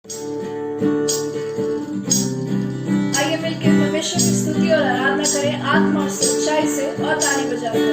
आइए मिलकर परमेश्वर की स्तुति और आराधना करें आत्मा और सच्चाई से और ताली बजाकर।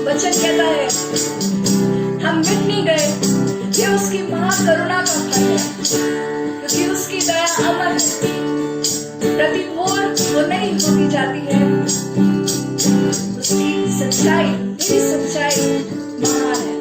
वचन कहता है हम मिट नहीं गए, ये उसकी महाकरुणा का फल है, क्योंकि उसकी दया अमर है, प्रति भोर वो नहीं होती जाती है। उसकी सच्चाई, मेरी सच्चाई महान है।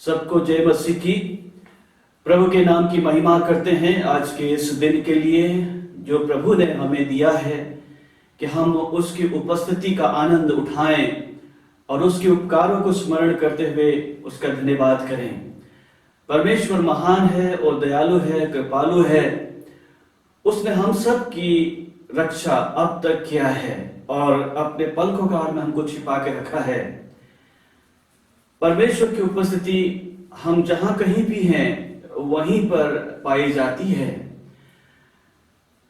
सबको जय मसीह की। प्रभु के नाम की महिमा करते हैं आज के इस दिन के लिए जो प्रभु ने हमें दिया है कि हम उसकी उपस्थिति का आनंद उठाएं और उसके उपकारों को स्मरण करते हुए उसका धन्यवाद करें। परमेश्वर महान है और दयालु है, कृपालु है। उसने हम सब की रक्षा अब तक किया है और अपने पंखों का में हमको छिपा के रखा है। परमेश्वर की उपस्थिति हम जहां कहीं भी हैं वहीं पर पाई जाती है।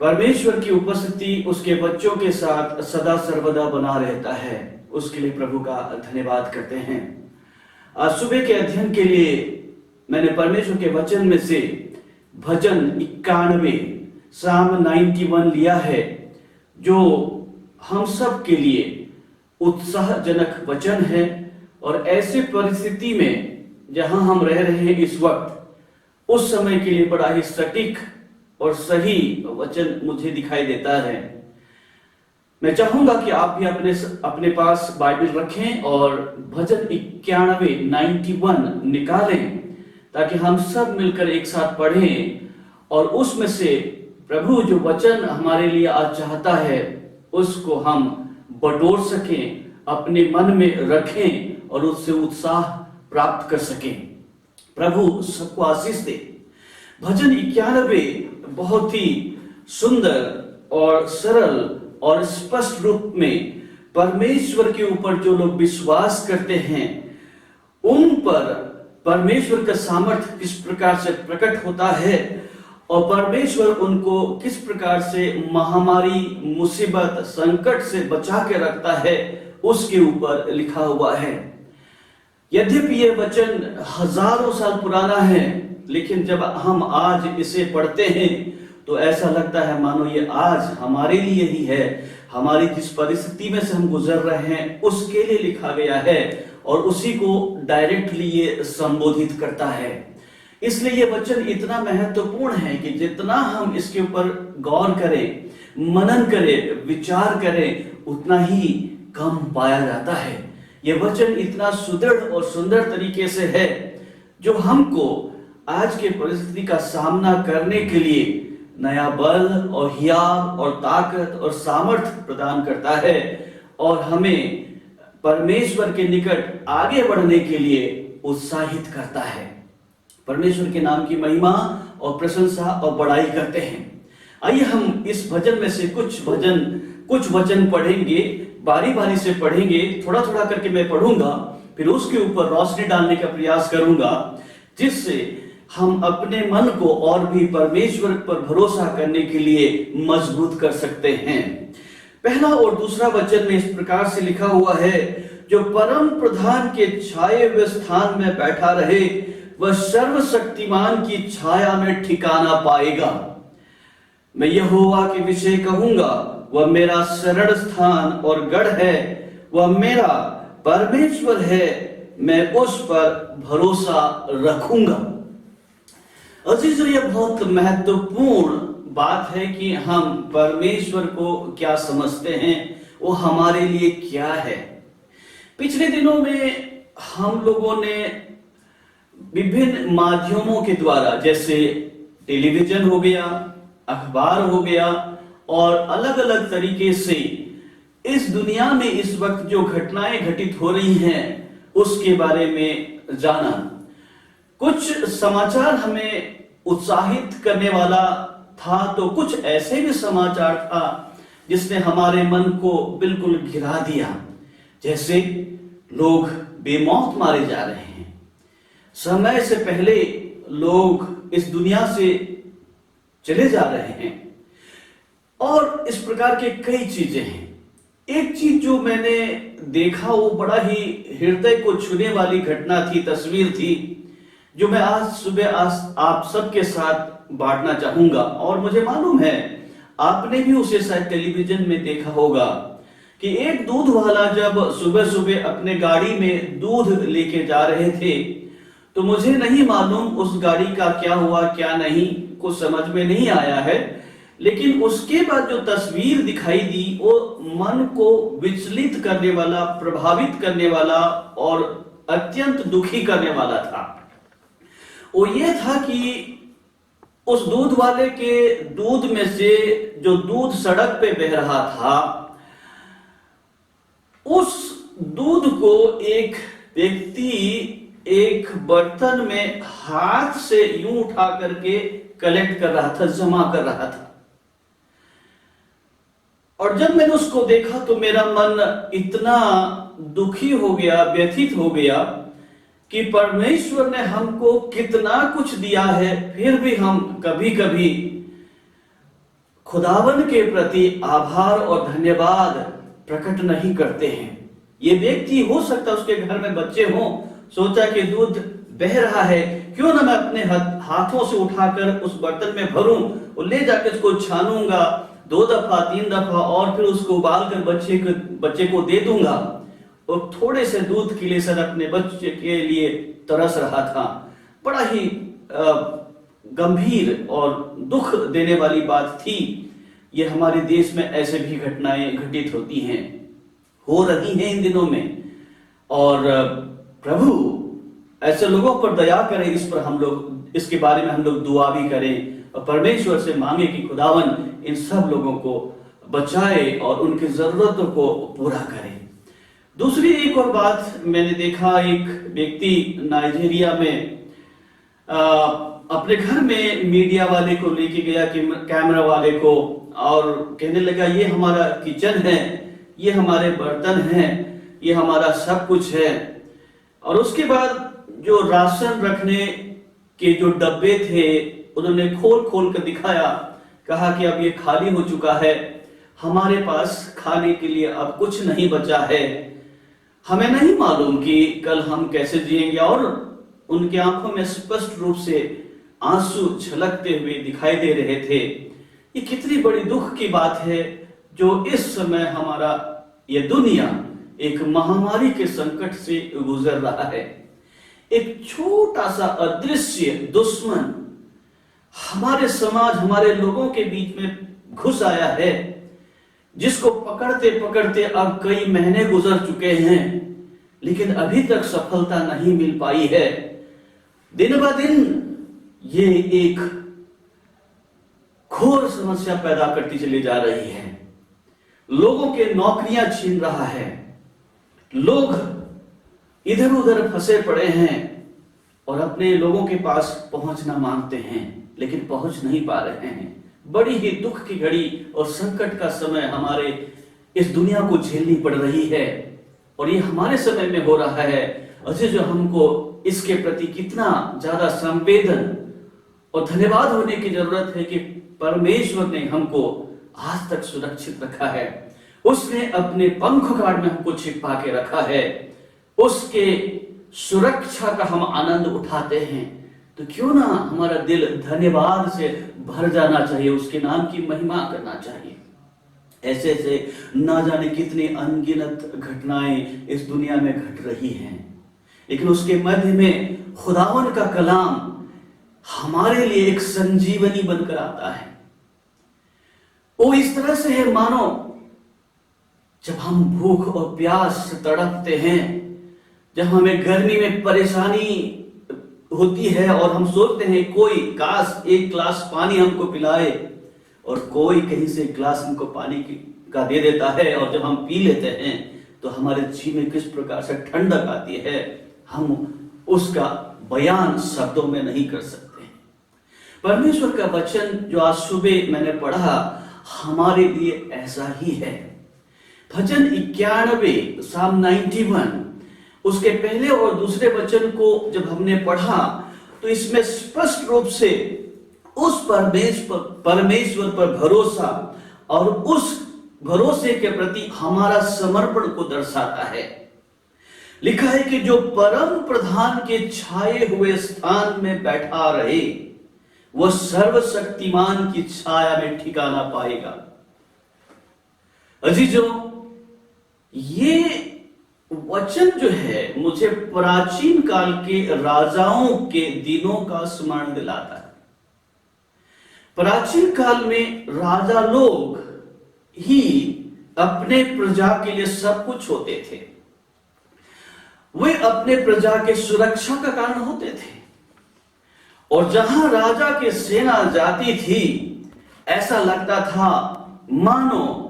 परमेश्वर की उपस्थिति उसके बच्चों के साथ सदा सर्वदा बना रहता है। उसके लिए प्रभु का धन्यवाद करते हैं। आज सुबह के अध्ययन के लिए मैंने परमेश्वर के वचन में से भजन 91 साम 91 लिया है, जो हम सब के लिए उत्साहजनक वचन है। और ऐसे परिस्थिति में जहां हम रह रहे हैं इस वक्त, उस समय के लिए बड़ा ही सटीक और सही वचन मुझे दिखाई देता है। मैं चाहूंगा कि आप भी अपने पास बाइबल रखें और भजन 91 निकालें ताकि हम सब मिलकर एक साथ पढ़ें और उसमें से प्रभु जो वचन हमारे लिए आज चाहता है उसको हम बटोर सकें, अपने मन में रखें और उससे उत्साह प्राप्त कर सकें। प्रभु सबको आशीष दे। भजन 91 बहुत ही सुंदर और सरल और स्पष्ट रूप में परमेश्वर के ऊपर जो लोग विश्वास करते हैं उन पर परमेश्वर का सामर्थ्य किस प्रकार से प्रकट होता है और परमेश्वर उनको किस प्रकार से महामारी, मुसीबत, संकट से बचा के रखता है, उसके ऊपर लिखा हुआ है। यद्यपि ये वचन हजारों साल पुराना है, लेकिन जब हम आज इसे पढ़ते हैं तो ऐसा लगता है मानो ये आज हमारे लिए ही है। हमारी जिस परिस्थिति में से हम गुजर रहे हैं उसके लिए लिखा गया है और उसी को डायरेक्टली ये संबोधित करता है। इसलिए ये वचन इतना महत्वपूर्ण है कि जितना हम इसके ऊपर गौर करें, मनन करें, विचार करें, उतना ही कम पाया जाता है। ये वचन इतना सुदृढ़ और सुंदर तरीके से है जो हमको आज के परिस्थिति का सामना करने के लिए नया बल और हियाव और ताकत और सामर्थ्य प्रदान करता है और हमें परमेश्वर के निकट आगे बढ़ने के लिए उत्साहित करता है। परमेश्वर के नाम की महिमा और प्रशंसा और बड़ाई करते हैं। आइए हम इस भजन में से कुछ वचन पढ़ेंगे, बारी बारी से पढ़ेंगे, थोड़ा थोड़ा करके मैं पढ़ूंगा, फिर उसके ऊपर रोशनी डालने का प्रयास करूंगा, जिससे हम अपने मन को और भी परमेश्वर पर भरोसा करने के लिए मजबूत कर सकते हैं। पहला और दूसरा वचन में इस प्रकार से लिखा हुआ है, जो परम प्रधान के छाए हुए स्थान में बैठा रहे वह सर्वशक्तिमान की छाया में ठिकाना पाएगा। मैं यहोवा के विषय कहूंगा, वह मेरा शरण स्थान और गढ़ है, वह मेरा परमेश्वर है, मैं उस पर भरोसा रखूंगा। अजीजों, यह बहुत महत्वपूर्ण बात है कि हम परमेश्वर को क्या समझते हैं, वो हमारे लिए क्या है। पिछले दिनों में हम लोगों ने विभिन्न माध्यमों के द्वारा, जैसे टेलीविजन हो गया, अखबार हो गया और अलग अलग तरीके से इस दुनिया में इस वक्त जो घटनाएं घटित हो रही हैं उसके बारे में जाना। कुछ समाचार हमें उत्साहित करने वाला था तो कुछ ऐसे भी समाचार था जिसने हमारे मन को बिल्कुल गिरा दिया। जैसे लोग बेमौत मारे जा रहे हैं, समय से पहले लोग इस दुनिया से चले जा रहे हैं और इस प्रकार के कई चीजें हैं। एक चीज जो मैंने देखा वो बड़ा ही हृदय को छूने वाली घटना थी, तस्वीर थी, जो मैं आज सुबह आप सबके साथ बांटना चाहूंगा। और मुझे मालूम है आपने भी उसे शायद टेलीविजन में देखा होगा कि एक दूध वाला जब सुबह सुबह अपने गाड़ी में दूध लेके जा रहे थे, तो मुझे नहीं मालूम उस गाड़ी का क्या हुआ क्या नहीं, कुछ समझ में नहीं आया है, लेकिन उसके बाद जो तस्वीर दिखाई दी वो मन को विचलित करने वाला, प्रभावित करने वाला और अत्यंत दुखी करने वाला था। वो ये था कि उस दूध वाले के दूध में से जो दूध सड़क पे बह रहा था, उस दूध को एक व्यक्ति एक बर्तन में हाथ से यूं उठा करके कलेक्ट कर रहा था, जमा कर रहा था। और जब मैंने उसको देखा तो मेरा मन इतना दुखी हो गया, व्यथित हो गया कि परमेश्वर ने हमको कितना कुछ दिया है, फिर भी हम कभी कभी खुदावन के प्रति आभार और धन्यवाद प्रकट नहीं करते हैं। ये व्यक्ति हो सकता है उसके घर में बच्चे हों, सोचा कि दूध बह रहा है, क्यों ना मैं अपने हाथों से उठाकर उस बर्तन में भरूं और ले जाकर उसको छानूंगा 2 दफा 3 दफा और फिर उसको उबाल कर बच्चे को दे दूंगा। और थोड़े से दूध के लिए सर अपने बच्चे के लिए तरस रहा था। बड़ा ही गंभीर और दुख देने वाली बात थी। ये हमारे देश में ऐसे भी घटनाएं घटित होती हैं, हो रही हैं इन दिनों में। और प्रभु ऐसे लोगों पर दया करें, इस पर हम लोग, इसके बारे में हम लोग दुआ भी करें और परमेश्वर से मांगे कि खुदावन इन सब लोगों को बचाए और उनकी जरूरतों को पूरा करे। दूसरी एक और बात मैंने देखा, एक व्यक्ति नाइजीरिया में अपने घर में मीडिया वाले को लेके गया, कि कैमरा वाले को, और कहने लगा ये हमारा किचन है, ये हमारे बर्तन हैं, ये हमारा सब कुछ है। और उसके बाद जो राशन रखने के जो डब्बे थे उन्होंने खोल खोल कर दिखाया, कहा कि अब ये खाली हो चुका है, हमारे पास खाने के लिए अब कुछ नहीं बचा है, हमें नहीं मालूम कि कल हम कैसे जिएंगे। और उनकी आंखों में स्पष्ट रूप से आंसू झलकते हुए दिखाई दे रहे थे। ये कितनी बड़ी दुख की बात है जो इस समय हमारा ये दुनिया एक महामारी के संकट से गुजर रहा है। एक छोटा सा अदृश्य दुश्मन हमारे समाज, हमारे लोगों के बीच में घुस आया है, जिसको पकड़ते पकड़ते अब कई महीने गुजर चुके हैं, लेकिन अभी तक सफलता नहीं मिल पाई है। दिन ब दिन ये एक घोर समस्या पैदा करती चली जा रही है। लोगों के नौकरियां छीन रहा है, लोग इधर उधर फंसे पड़े हैं और अपने लोगों के पास पहुंचना मांगते हैं, लेकिन पहुंच नहीं पा रहे हैं। बड़ी ही दुख की घड़ी और संकट का समय हमारे इस दुनिया को झेलनी पड़ रही है, और ये हमारे समय में हो रहा है। अजय, जो हमको इसके प्रति कितना ज्यादा संवेदन और धन्यवाद होने की जरूरत है कि परमेश्वर ने हमको आज तक सुरक्षित रखा है। उसने अपने पंख गाड़ में हमको छिपा के रखा है, उसके सुरक्षा का हम आनंद उठाते हैं। तो क्यों ना हमारा दिल धन्यवाद से भर जाना चाहिए, उसके नाम की महिमा करना चाहिए। ऐसे ऐसे ना जाने कितनी अनगिनत घटनाएं इस दुनिया में घट रही हैं, लेकिन उसके मध्य में खुदावन का कलाम हमारे लिए एक संजीवनी बनकर आता है। वो इस तरह से है मानो जब हम भूख और प्यास से तड़पते हैं, जब हमें गर्मी में परेशानी होती है और हम सोचते हैं कोई काश एक गिलास पानी हमको पिलाए, और कोई कहीं से गिलास हमको पानी का दे देता है, और जब हम पी लेते हैं तो हमारे जी में किस प्रकार से ठंडक आती है, हम उसका बयान शब्दों में नहीं कर सकते। परमेश्वर का वचन जो आज सुबह मैंने पढ़ा हमारे लिए ऐसा ही है। भजन 91 साम 91 उसके पहले और दूसरे वचन को जब हमने पढ़ा तो इसमें स्पष्ट रूप से उस परमेश्वर पर भरोसा और उस भरोसे के प्रति हमारा समर्पण को दर्शाता है। लिखा है कि जो परम प्रधान के छाए हुए स्थान में बैठा रहे वह सर्वशक्तिमान की छाया में ठिकाना पाएगा। अजीजों, ये वचन जो है मुझे प्राचीन काल के राजाओं के दिनों का स्मरण दिलाता है। प्राचीन काल में राजा लोग ही अपने प्रजा के लिए सब कुछ होते थे। वे अपने प्रजा के सुरक्षा का कारण होते थे, और जहां राजा की सेना जाती थी ऐसा लगता था मानो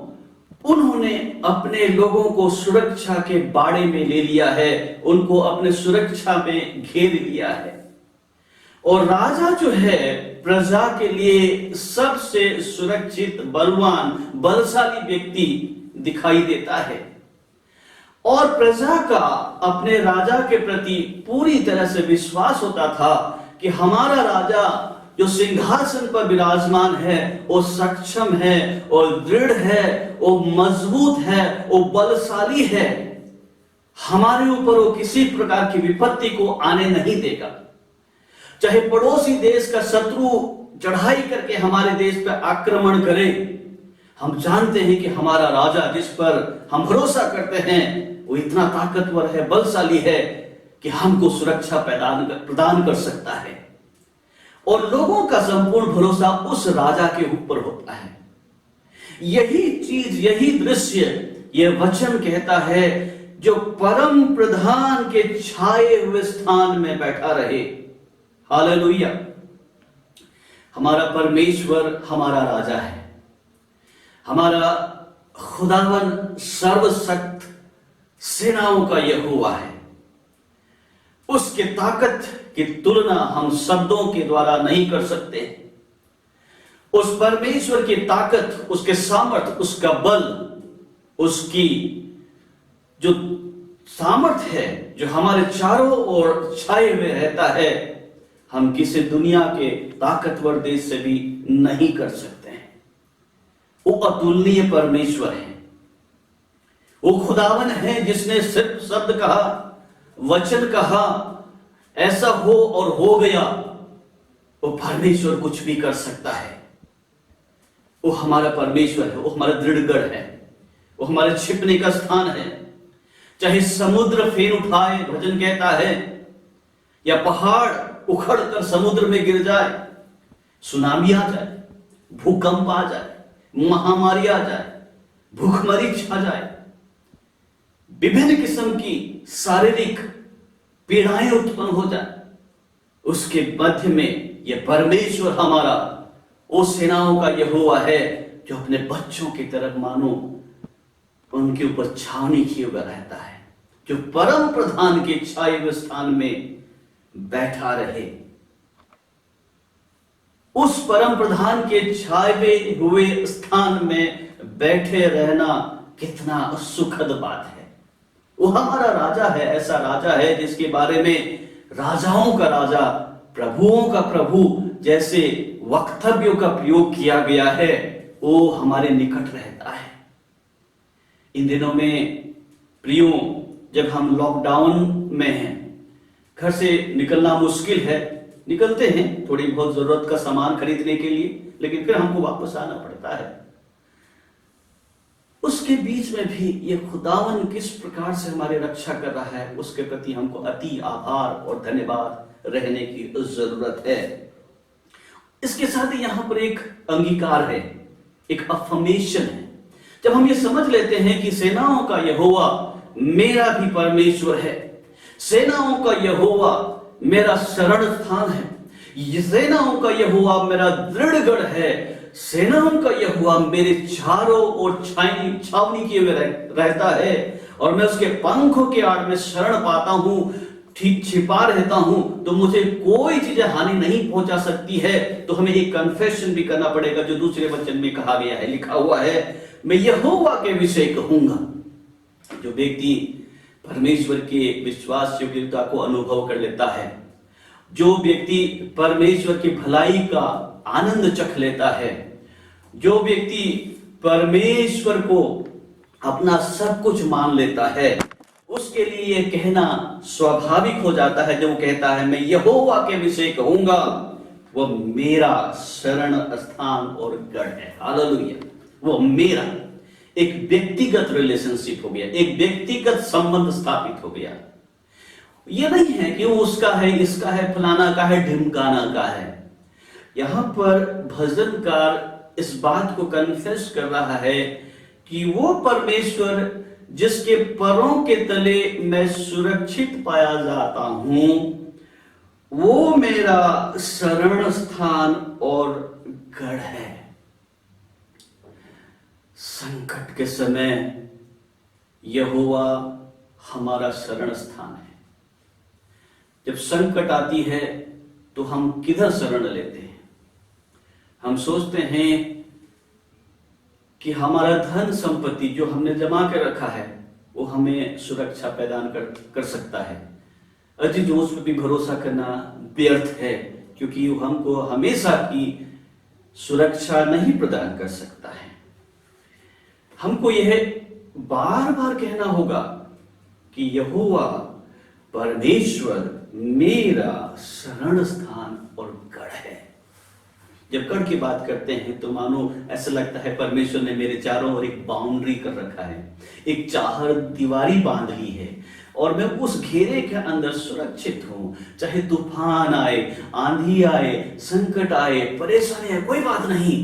उन्होंने अपने लोगों को सुरक्षा के बाड़े में ले लिया है, उनको अपने सुरक्षा में घेर लिया है। और राजा जो है प्रजा के लिए सबसे सुरक्षित, बलवान, बलशाली व्यक्ति दिखाई देता है, और प्रजा का अपने राजा के प्रति पूरी तरह से विश्वास होता था कि हमारा राजा जो सिंहासन पर विराजमान है वो सक्षम है, और दृढ़ है, वो मजबूत है, वो बलशाली है, हमारे ऊपर वो किसी प्रकार की विपत्ति को आने नहीं देगा। चाहे पड़ोसी देश का शत्रु चढ़ाई करके हमारे देश पर आक्रमण करे, हम जानते हैं कि हमारा राजा जिस पर हम भरोसा करते हैं वो इतना ताकतवर है, बलशाली है कि हमको सुरक्षा प्रदान कर सकता है। और लोगों का संपूर्ण भरोसा उस राजा के ऊपर होता है। यही चीज, यही दृश्य ये वचन कहता है, जो परम प्रधान के छाए हुए स्थान में बैठा रहे। हालेलुया। हमारा परमेश्वर हमारा राजा है, हमारा खुदावन सर्वशक्त सेनाओं का यहोवा है। उसके ताकत की तुलना हम शब्दों के द्वारा नहीं कर सकते। उस परमेश्वर की ताकत, उसके सामर्थ, उसका बल उसकी जो सामर्थ्य है, जो हमारे चारों ओर छाए हुए रहता है, हम किसी दुनिया के ताकतवर देश से भी नहीं कर सकते हैं। वो अतुलनीय परमेश्वर है। वो खुदावन है जिसने सिर्फ शब्द कहा, वचन कहा, ऐसा हो और हो गया। वो परमेश्वर कुछ भी कर सकता है। वो हमारा परमेश्वर है, वो हमारा दृढ़गढ़ है, वो हमारे छिपने का स्थान है। चाहे समुद्र फेर उठाए, भजन कहता है, या पहाड़ उखड़ कर समुद्र में गिर जाए, सुनामी आ जाए, भूकंप आ जाए, महामारी आ जाए, भूखमरी छा जाए, विभिन्न किस्म की शारीरिक पीड़ाएं उत्पन्न हो जाए, उसके मध्य में यह परमेश्वर हमारा वो सेनाओं का यहोवा है जो अपने बच्चों की तरफ मानो उनके ऊपर छावनी किए हुए रहता है, जो परम प्रधान के छाए हुए स्थान में बैठा रहे। उस परम प्रधान के छाए हुए स्थान में बैठे रहना कितना सुखद बात है। वो हमारा राजा है, ऐसा राजा है जिसके बारे में राजाओं का राजा, प्रभुओं का प्रभु जैसे वक्तव्यों का प्रयोग किया गया है, वो हमारे निकट रहता है। इन दिनों में प्रियो, जब हम लॉकडाउन में हैं, घर से निकलना मुश्किल है, निकलते हैं थोड़ी बहुत जरूरत का सामान खरीदने के लिए, लेकिन फिर हमको वापस आना पड़ता है। उसके बीच में भी ये खुदावन किस प्रकार से हमारी रक्षा कर रहा है, उसके प्रति हमको अति आभार और धन्यवाद रहने की जरूरत है। इसके साथ ही यहां पर एक अंगीकार है, एक अफर्मेशन है। जब हम ये समझ लेते हैं कि सेनाओं का यहोवा मेरा भी परमेश्वर है, सेनाओं का यहोवा मेरा शरण स्थान है, सेनाओं का यहोवा मेरा दृढ़गढ़ है, सेनाओं का यहोवा मेरे चारों ओर छावनी किए हुए रहता है, और मैं उसके पंखों के आड़ में शरण पाता हूं, ठीक छिपा रहता हूं, तो मुझे कोई चीज हानि नहीं पहुंचा सकती है। तो हमें एक कन्फेशन भी करना पड़ेगा, जो दूसरे वचन में कहा गया है, लिखा हुआ है, मैं यहोवा के विषय कहूंगा। जो व्यक्ति परमेश्वर के विश्वास योग्यता को अनुभव कर लेता है, जो व्यक्ति परमेश्वर की भलाई का आनंद चख लेता है, जो व्यक्ति परमेश्वर को अपना सब कुछ मान लेता है, उसके लिए यह कहना स्वाभाविक हो जाता है। जब वो कहता है मैं यहोवा के विषय कहूंगा, वो मेरा शरण स्थान और गढ़ है। हालेलुया। वो मेरा एक व्यक्तिगत रिलेशनशिप हो गया, एक व्यक्तिगत संबंध स्थापित हो गया। ये नहीं है कि वो उसका है, इसका है, फलाना का है, ढिमकाना का है। यहां पर भजनकार इस बात को कन्फेस कर रहा है कि वो परमेश्वर जिसके पैरों के तले मैं सुरक्षित पाया जाता हूं, वो मेरा शरण स्थान और गढ़ है। संकट के समय यहोवा हमारा शरण स्थान है। जब संकट आती है तो हम किधर शरण लेते हैं? हम सोचते हैं कि हमारा धन संपत्ति जो हमने जमा के रखा है वो हमें सुरक्षा प्रदान कर सकता है। अजीजों, उस पर भी भरोसा करना व्यर्थ है, क्योंकि वो हमको हमेशा की सुरक्षा नहीं प्रदान कर सकता है। हमको यह बार बार कहना होगा कि यहोवा परमेश्वर मेरा शरण स्थान और गढ़ है। जब गढ़ की बात करते हैं तो मानो ऐसा लगता है परमेश्वर ने मेरे चारों ओर एक बाउंड्री कर रखा है, एक चाहर दीवारी बांध ली है, और मैं उस घेरे के अंदर सुरक्षित हूं। चाहे तूफान आए, आंधी आए, संकट आए, परेशानी आए, कोई बात नहीं,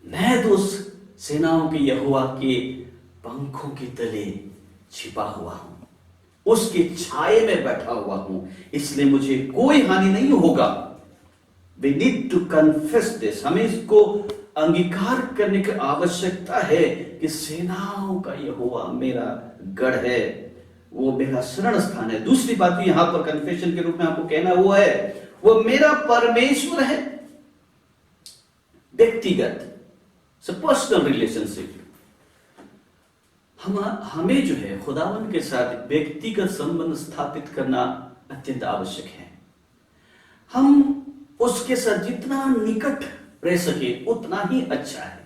मैं तो उस सेनाओं के यहोवा के पंखों के तले छिपा हुआ हूं, उसके छाये में बैठा हुआ हूं, इसलिए मुझे कोई हानि नहीं होगा। We need to confess this. हमें इसको अंगीकार करने की आवश्यकता है कि सेनाओं का यहोवा मेरा गढ़ है, वो मेरा शरण स्थान है। दूसरी बात भी यहां पर कन्फेशन के रूप में आपको कहना वो है, वो मेरा परमेश्वर है। व्यक्तिगत पर्सनल रिलेशनशिप, हमें जो है खुदावन के साथ व्यक्तिगत संबंध स्थापित करना अत्यंत आवश्यक है। हम उसके साथ जितना निकट रह सके उतना ही अच्छा है,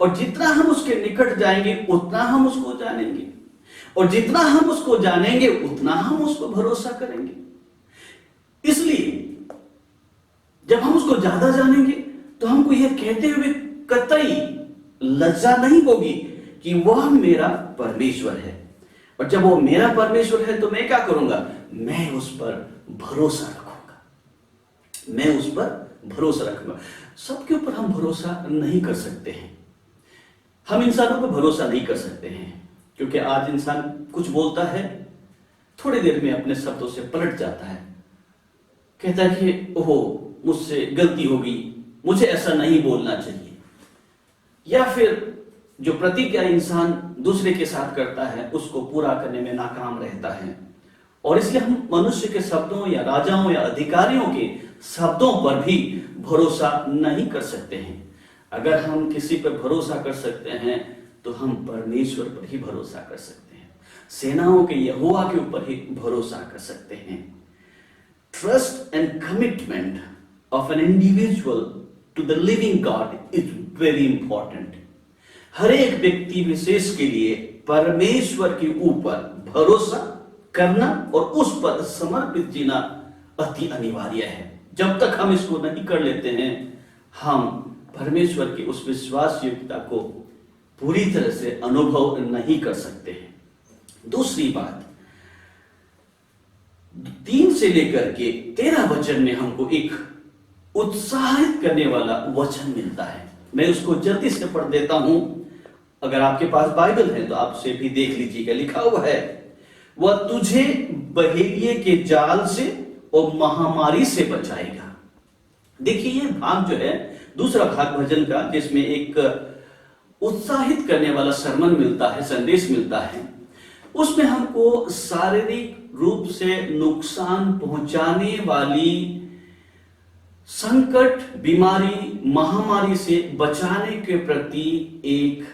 और जितना हम उसके निकट जाएंगे उतना हम उसको जानेंगे, और जितना हम उसको जानेंगे उतना हम उसको भरोसा करेंगे। इसलिए जब हम उसको ज्यादा जानेंगे तो हमको यह कहते हुए कतई लज्जा नहीं होगी कि वह मेरा परमेश्वर है, और जब वो मेरा परमेश्वर है तो मैं क्या करूंगा, मैं उस पर भरोसा रखूंगा, मैं उस पर भरोसा रखूंगा। सबके ऊपर हम भरोसा नहीं कर सकते हैं, हम इंसानों पर भरोसा नहीं कर सकते हैं, क्योंकि आज इंसान कुछ बोलता है, थोड़ी देर में अपने शब्दों से पलट जाता है, कहता है कि ओहो मुझसे गलती हो गई, मुझे ऐसा नहीं बोलना चाहिए। या फिर जो प्रतिज्ञा इंसान दूसरे के साथ करता है उसको पूरा करने में नाकाम रहता है, और इसलिए हम मनुष्य के शब्दों या राजाओं या अधिकारियों के शब्दों पर भी भरोसा नहीं कर सकते हैं। अगर हम किसी पर भरोसा कर सकते हैं तो हम परमेश्वर पर ही भरोसा कर सकते हैं, सेनाओं के यहोवा के ऊपर ही भरोसा कर सकते हैं। Trust and commitment of an individual to the living God is very important. हर एक व्यक्ति विशेष के लिए परमेश्वर के ऊपर भरोसा करना और उस पर समर्पित जीना अति अनिवार्य है। जब तक हम इसको नहीं कर लेते हैं, हम परमेश्वर की उस विश्वास योग्यता को पूरी तरह से अनुभव नहीं कर सकते हैं। दूसरी बात, 3 से लेकर के 13 वचन में हमको एक उत्साहित करने वाला वचन मिलता है। मैं उसको जल्दी से पढ़ देता हूं, अगर आपके पास बाइबल है तो आपसे भी देख लीजिएगा। लिखा हुआ है, वह तुझे बहेलिये के जाल से और महामारी से बचाएगा। देखिए ये भाग जो है दूसरा भाग भजन का, जिसमें एक उत्साहित करने वाला सरमन मिलता है, संदेश मिलता है। उसमें हमको शारीरिक रूप से नुकसान पहुंचाने वाली संकट, बीमारी, महामारी से बचाने के प्रति एक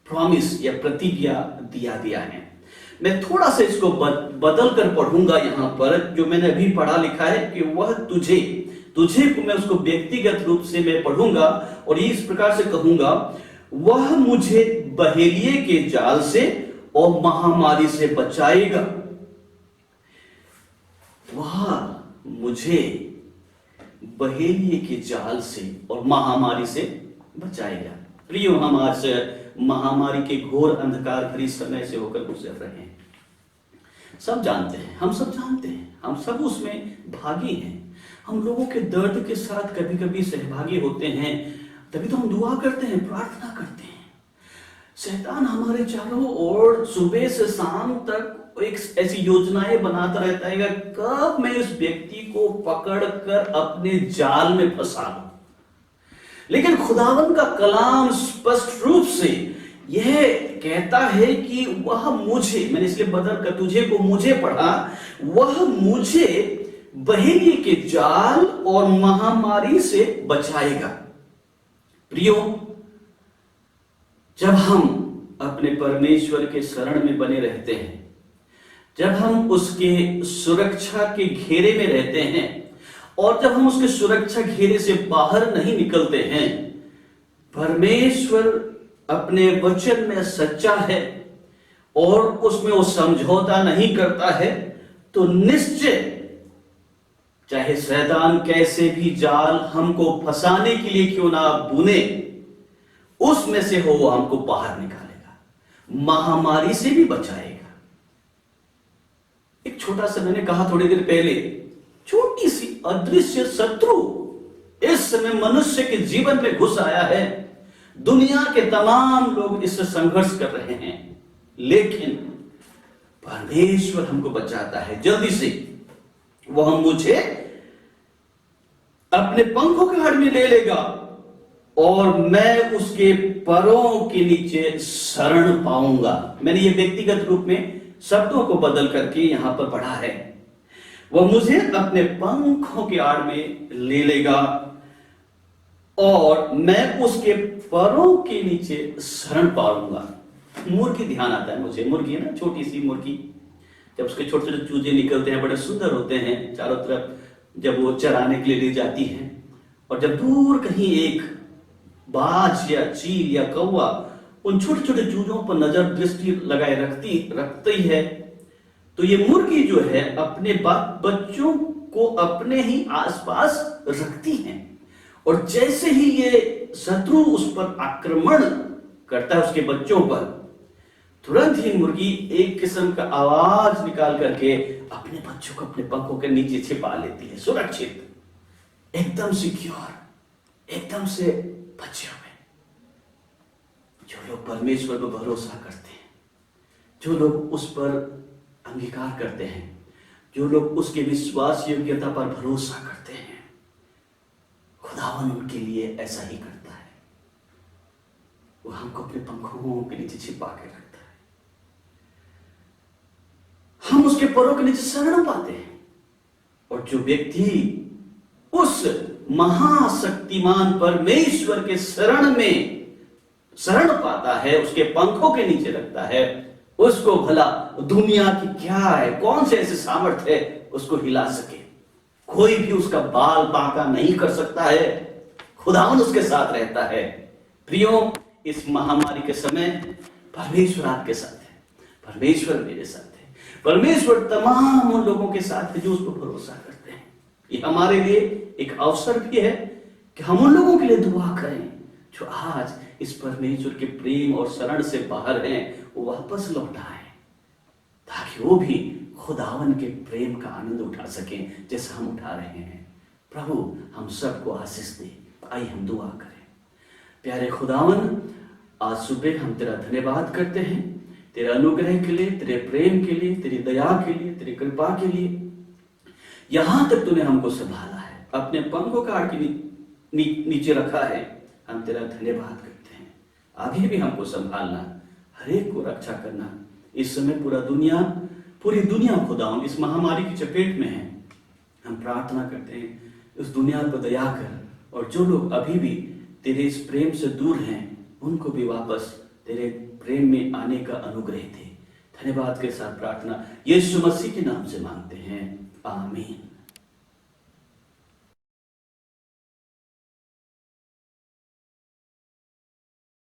प्रॉमिस या प्रतिज्ञा दिया गया है। मैं थोड़ा सा इसको बदल कर पढ़ूंगा यहां पर, जो मैंने अभी पढ़ा लिखा है कि वह तुझे को मैं उसको व्यक्तिगत रूप से मैं पढ़ूंगा और इस प्रकार से कहूंगा, वह मुझे बहेलिये के जाल से और महामारी से बचाएगा। वह मुझे बहेलिये के जाल से और महामारी से बचाएगा। प्रियो, हम आज महामारी के घोर अंधकार भरी समय से होकर गुजर रहे हैं। सब जानते हैं, हम सब जानते हैं, हम सब उसमें भागी हैं। हम लोगों के दर्द के साथ कभी कभी सहभागी होते हैं, तभी तो हम दुआ करते हैं, प्रार्थना करते हैं। शैतान हमारे चारों ओर सुबह से शाम तक एक ऐसी योजनाएं बनाता रहता है, कब मैं उस व्यक्ति को पकड़कर अपने जाल में फंसा दूं। लेकिन खुदावन का कलाम स्पष्ट रूप से यह कहता है कि वह मुझे, मैंने इसलिए बदल कर तुझे को मुझे पढ़ा, वह मुझे बहेलिये के जाल और महामारी से बचाएगा। प्रियो, जब हम अपने परमेश्वर के शरण में बने रहते हैं, जब हम उसके सुरक्षा के घेरे में रहते हैं और जब हम उसके सुरक्षा घेरे से बाहर नहीं निकलते हैं, परमेश्वर अपने वचन में सच्चा है और उसमें वो समझौता नहीं करता है, तो निश्चय चाहे शैतान कैसे भी जाल हमको फंसाने के लिए क्यों ना बुने, उसमें से हो वो हमको बाहर निकालेगा, महामारी से भी बचाएगा। एक छोटा सा, मैंने कहा थोड़ी देर पहले, छोटी सी अदृश्य शत्रु इस समय मनुष्य के जीवन में घुस आया है। दुनिया के तमाम लोग इससे संघर्ष कर रहे हैं, लेकिन परमेश्वर हमको बचाता है। जल्दी से वह मुझे अपने पंखों के आड़ में ले लेगा और मैं उसके पैरों के नीचे शरण पाऊंगा। मैंने ये व्यक्तिगत रूप में शब्दों को बदल करके यहां पर पढ़ा है। वह मुझे अपने पंखों के आड़ में ले लेगा और मैं उसके पैरों के नीचे शरण पाऊंगा। मुर्गी ध्यान आता है मुझे। मुर्गी है ना, छोटी सी मुर्गी, जब उसके छोटे छोटे चूजे निकलते हैं, बड़े सुंदर होते हैं चारों तरफ, जब वो चराने के लिए ले जाती है, और जब दूर कहीं एक बाज या चील या कौवा उन छोटे छोटे चूजों पर नजर दृष्टि लगाए रखती है, तो ये मुर्गी जो है अपने बच्चों को अपने ही आसपास रखती है, और जैसे ही ये शत्रु उस पर आक्रमण करता है उसके बच्चों पर, तुरंत ही मुर्गी एक किस्म का आवाज निकाल करके अपने बच्चों को अपने पंखों के नीचे छिपा लेती है, सुरक्षित, एकदम सिक्योर, एकदम से बचे हुए। जो लोग परमेश्वर पर भरोसा करते हैं, जो लोग उस पर अंगीकार करते हैं, जो लोग उसके विश्वास योग्यता पर भरोसा करते हैं, खुदावन उनके लिए ऐसा ही करता है। वो हमको अपने पंखों के नीचे छिपा के रखता है, हम उसके परों के नीचे शरण पाते हैं। और जो व्यक्ति उस महाशक्तिमान परमेश्वर के शरण पाता है, उसके पंखों के नीचे लगता है, उसको भला दुनिया की क्या है, कौन से ऐसे सामर्थ्य है उसको हिला सके। कोई भी उसका बाल बांका नहीं कर सकता है, खुदावन उसके साथ रहता है। प्रियो, इस महामारी के समय परमेश्वर आपके साथ है, परमेश्वर मेरे साथ है, परमेश्वर तमाम उन लोगों के साथ है जो उस पर भरोसा करते हैं। ये हमारे लिए एक अवसर भी है कि हम उन लोगों के लिए दुआ करें जो आज इस परमेश्वर के प्रेम और शरण से बाहर हैं, वो वापस लौट आए, ताकि वो भी खुदावन के प्रेम का आनंद उठा सकें जैसा हम उठा रहे हैं। प्रभु हम सबको आशीष दे। आइए हम दुआ करें। प्यारे खुदावन, आज सुबह हम तेरा धन्यवाद करते हैं, तेरे अनुग्रह के लिए, तेरे प्रेम के लिए, तेरी दया के लिए, तेरी कृपा के लिए। यहां तक तूने हमको संभाला है, अपने पंखों का आड़ के नीचे रखा है, हम तेरा धन्यवाद करते हैं। आगे भी हमको संभालना, हर एक को रक्षा करना। इस समय पूरी दुनिया खुदावन इस महामारी की चपेट में है। हम प्रार्थना करते हैं उस दुनिया पर दया कर, और जो लोग अभी भी तेरे इस प्रेम से दूर हैं उनको भी वापस तेरे प्रेम में आने का अनुग्रह दे। धन्यवाद के साथ प्रार्थना यीशु मसीह के नाम से मांगते हैं, आमीन।